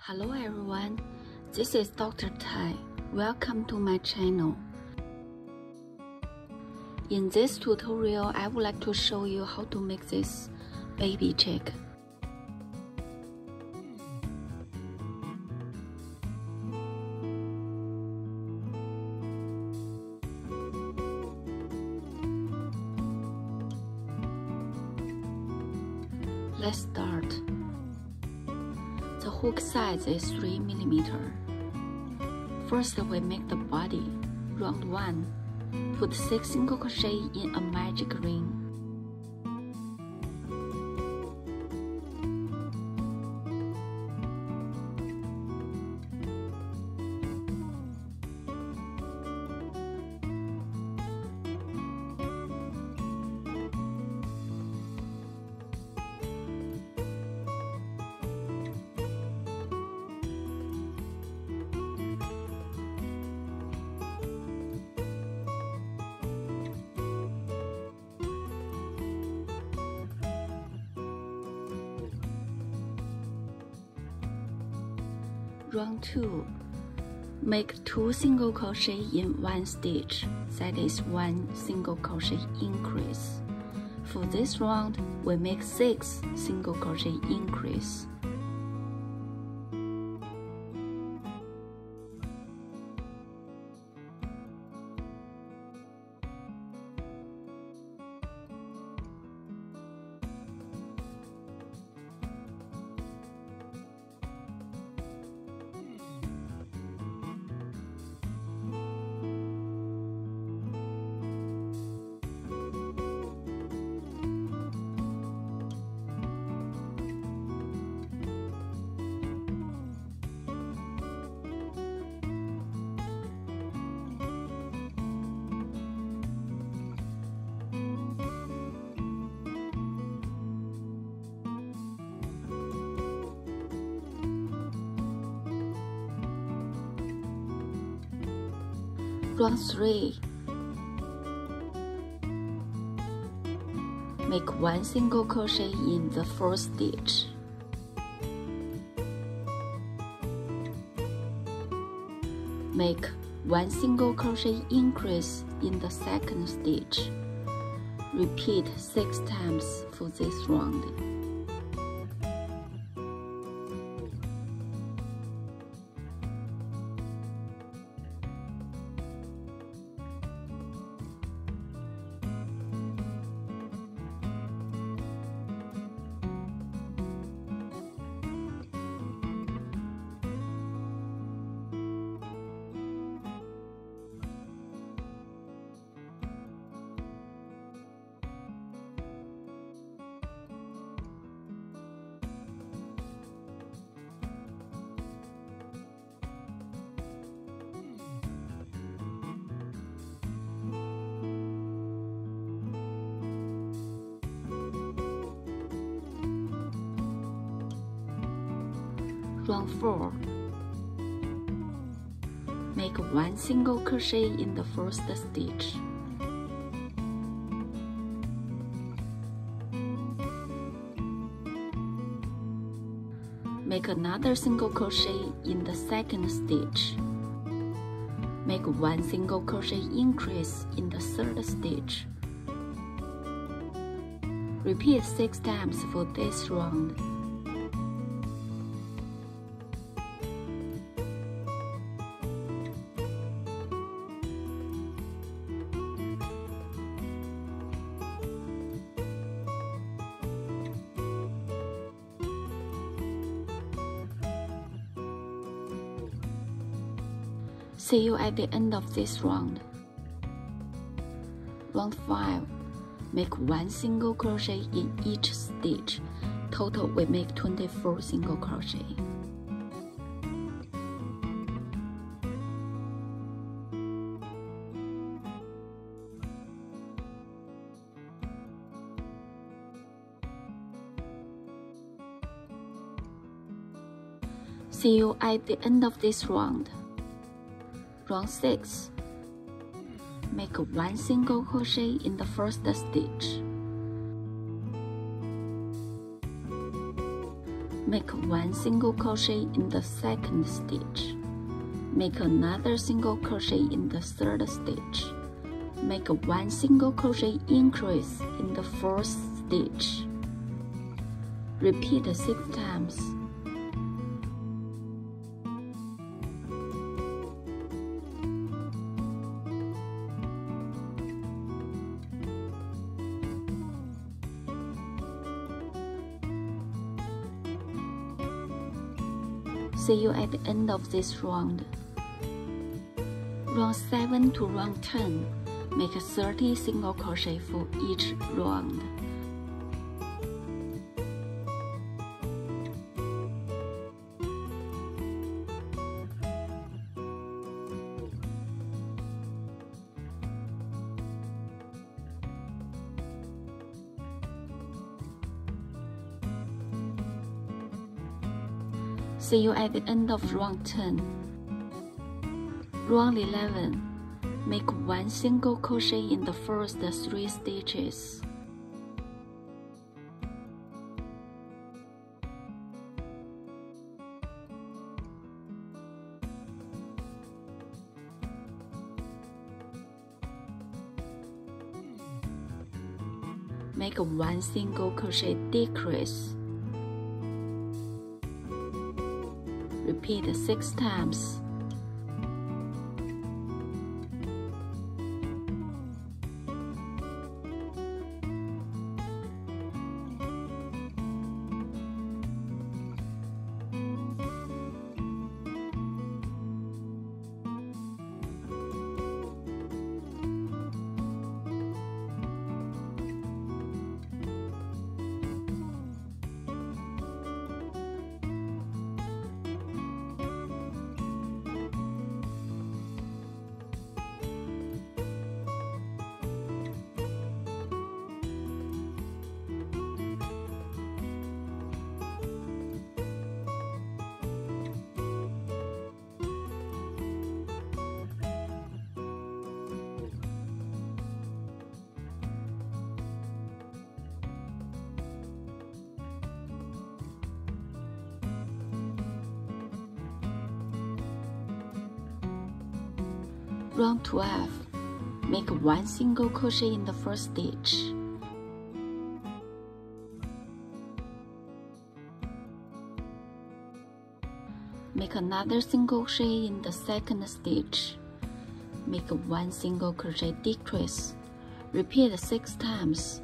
Hello everyone, this is Dr. Tai. Welcome to my channel. In this tutorial, I would like to show you how to make this baby chick. Let's start. The hook size is 3 mm. First, we make the body. Round 1. Put 6 single crochet in a magic ring. Round 2. Make 2 single crochet in 1 stitch, that is 1 single crochet increase. For this round, we make 6 single crochet increase. Round 3. Make 1 single crochet in the first stitch. Make 1 single crochet increase in the second stitch. Repeat 6 times for this round. Round 4. Make 1 single crochet in the first stitch. Make another single crochet in the second stitch. Make 1 single crochet increase in the third stitch. Repeat 6 times for this round. See you at the end of this round. Round 5. Make 1 single crochet in each stitch. Total we make 24 single crochet. See you at the end of this round. Round 6. Make 1 single crochet in the first stitch. Make 1 single crochet in the 2nd stitch. Make another single crochet in the 3rd stitch. Make 1 single crochet increase in the 4th stitch. Repeat 6 times. See you at the end of this round. Round 7 to round 10, make 30 single crochet for each round. See you at the end of round 10. Round 11. Make 1 single crochet in the first 3 stitches. Make 1 single crochet decrease. Repeat 6 times. Round 12. Make 1 single crochet in the first stitch. Make another single crochet in the 2nd stitch. Make 1 single crochet decrease. Repeat 6 times.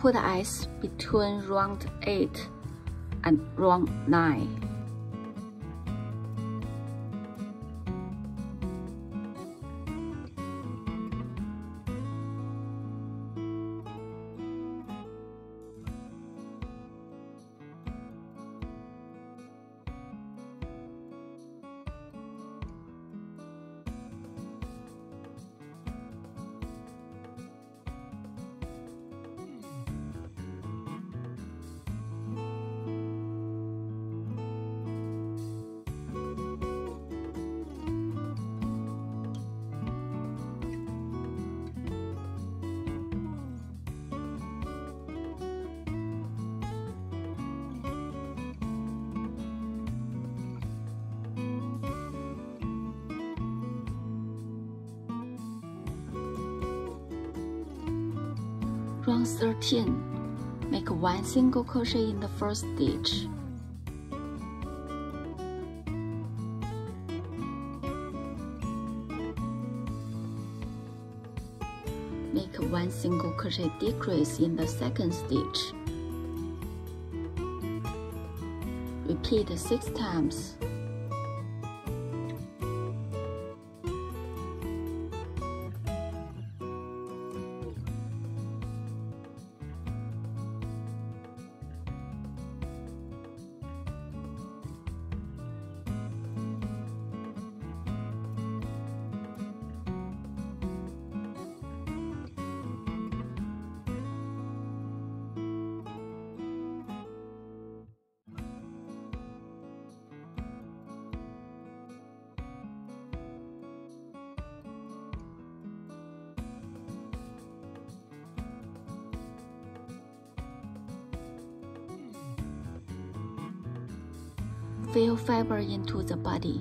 Put ice between round 8 and round 9. Round 13. Make 1 single crochet in the first stitch. Make 1 single crochet decrease in the second stitch. Repeat 6 times. Fill fiber into the body.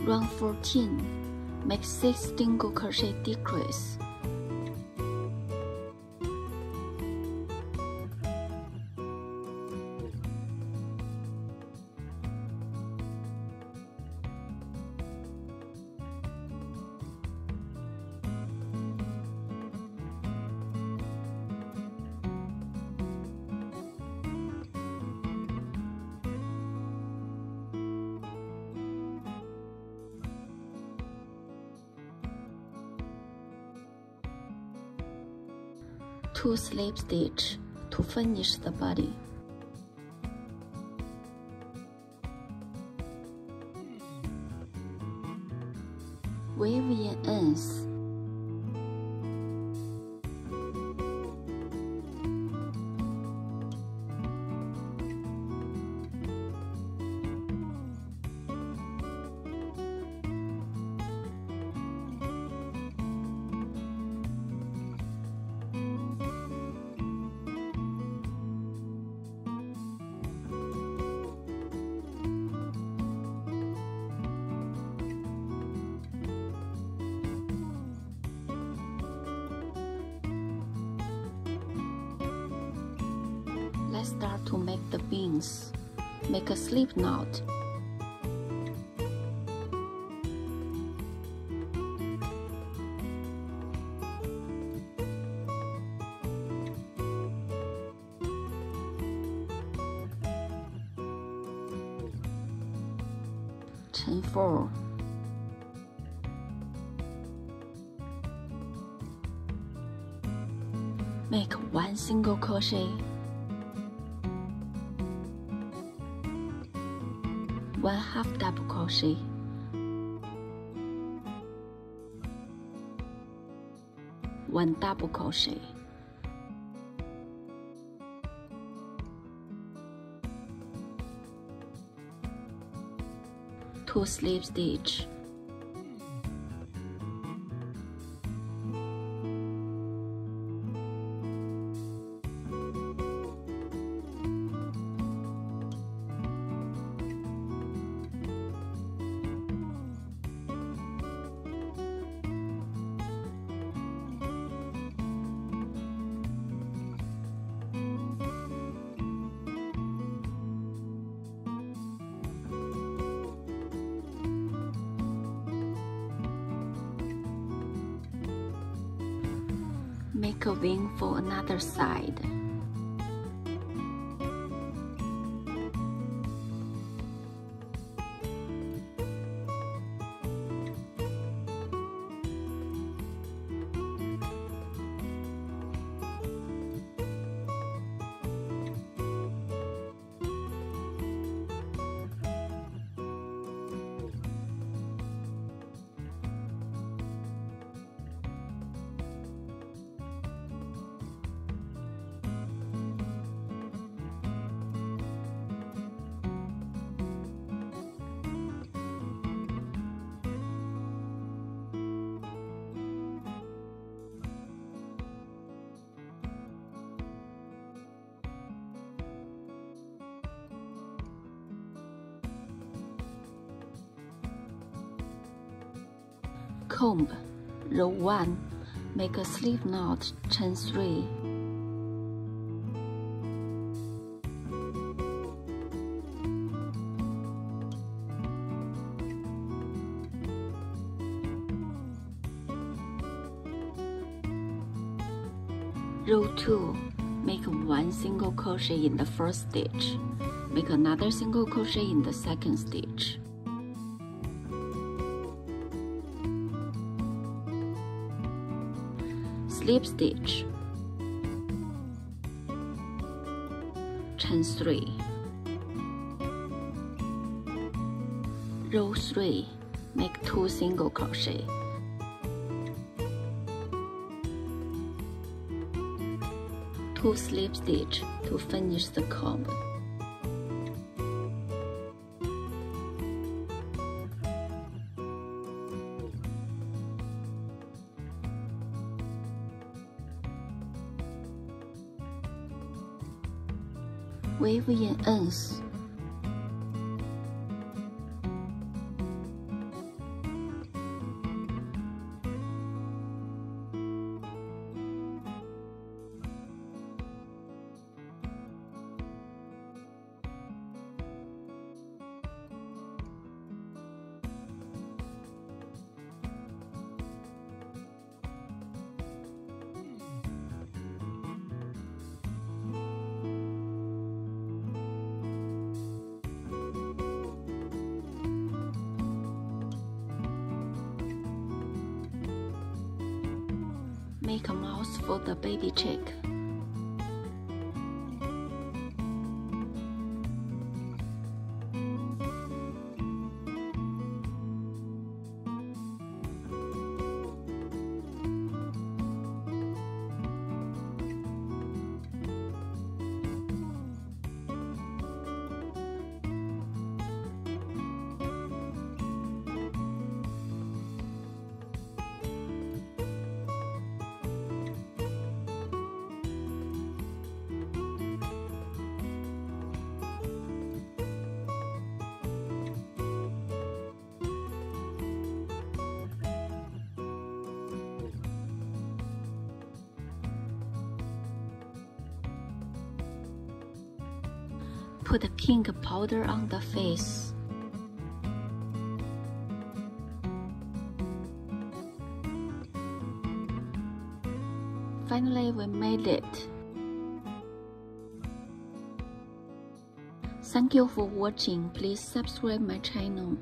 Round 14. Make 6 single crochet decrease. Two slip stitch to finish the body. Weave in ends. Let's start to make the beans. Make a slip knot. Chain 4. Make 1 single crochet. 1 half double crochet, 1 double crochet, 2 slip stitch, make a wing for another side. comb. Row 1. Make a slip knot, chain 3. Row 2. Make 1 single crochet in the first stitch. Make another single crochet in the second stitch. Slip stitch, chain 3. Row 3. Make 2 single crochet. Two slip stitch to finish the comb. Weave in ends. Make a mouth for the baby chick. Put pink powder on the face. Finally, we made it. Thank you for watching. Please subscribe my channel.